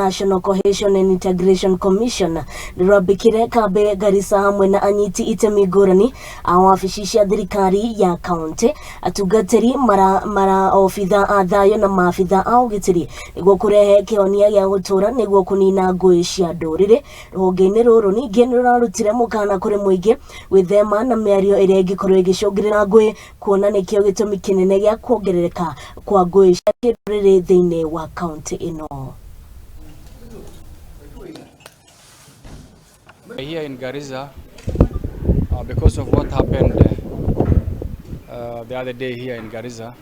National Cohesion and Integration Commission rurambikire kambi garissa hamwe na anyiti itemi ngurani awabici thirikari ya kaunti atungatiri mara obitha a thaayu na maabitha a ugitiri niguo kurehe kihonia gya gutuura niguo kunina ngui cia nduriri. Ruhonge-ini ruru ningi nirarutire mukana kuri muingi gwithema na miario iria ingikorwo igicungirira ngui kuona nikio gitumi kinene gya kuongerereka kwa ngui cia nduriri thiini wa kaunti ino. Here in Garissa, because of what happened the other day here in Garissa,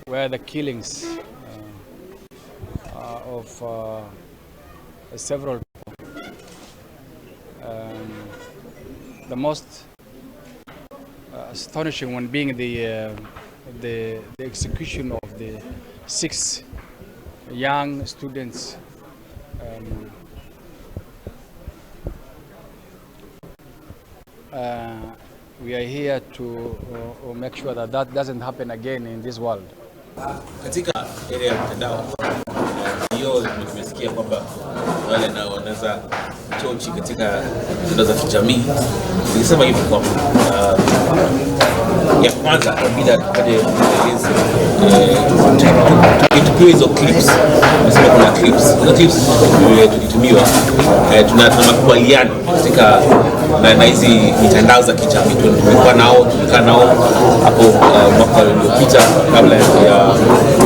where the killings of several people, the most astonishing one being the execution of the 6 young students. We are here to make sure that that doesn't happen again in this world. Katika area ya mtandao hiyo tumesikia kwamba wale nao wanaweza chochi katika mitandao za kijamii. Nilisema hivi kwamba ya kwanza bila pale tukiwa hizo clips, nasema kuna clips, hizo clips tulitumiwa tuna makubaliano katika na hizi mitandao za kijamii. Tumekaa nao hapo mwaka uliopita kabla ya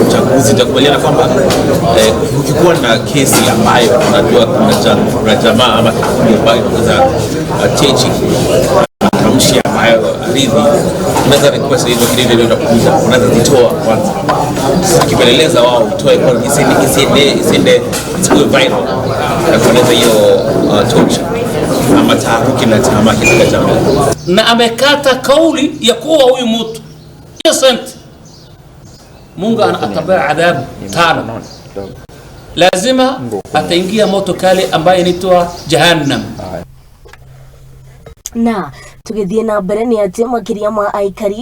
uchaguzi. Tukakubaliana kwamba ukikuwa na kesi ambayo tunajua kuna jamaa ama kikundi ambayo inaweza chechi kamshi ambayo ardhi, unaweza request hizo kile ndio utakuja, unaweza zitoa kwanza ukipeleleza wao utoe kwa isende isiwe viral na kueleza hiyo torture ama taharuki na chama katika jamii. Na amekata kauli ya kuwa huyu mtu innocent, Mungu anatabia adhabu tano, lazima ataingia moto kali ambaye inaitwa jahannam. Na tugithie na mbere ni ati makiria ma aikari